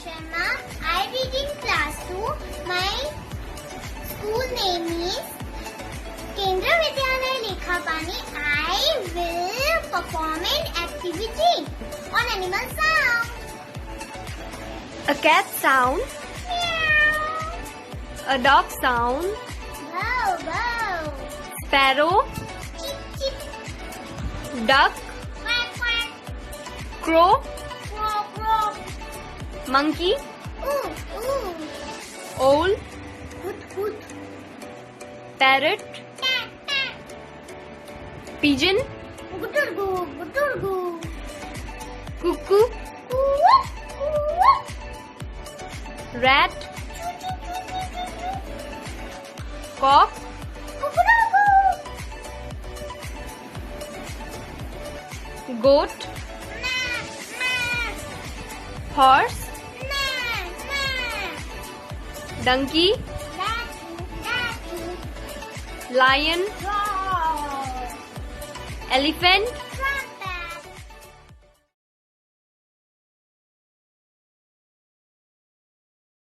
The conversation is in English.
Sharma. I read in class 2. My school name is Kendra Vidyalaya Lekhapani. I will perform an activity on animal sound. A cat sound, Meow. a dog sound, Wow, wow. sparrow, Chip, chip. duck, Quack, quack. crow, Crow, crow. monkey, Ooh, ooh. owl, Hoot, hoot. parrot, Tat, tat. pigeon, Guturgu, guturgu. cuckoo, Ooh, ooh. rat, Choo, choo, choo, choo, choo, choo. cock, Cuckoo. goat, Nah, nah. horse, Nah, nah. donkey, Datu, datu. lion, Roar. elephant,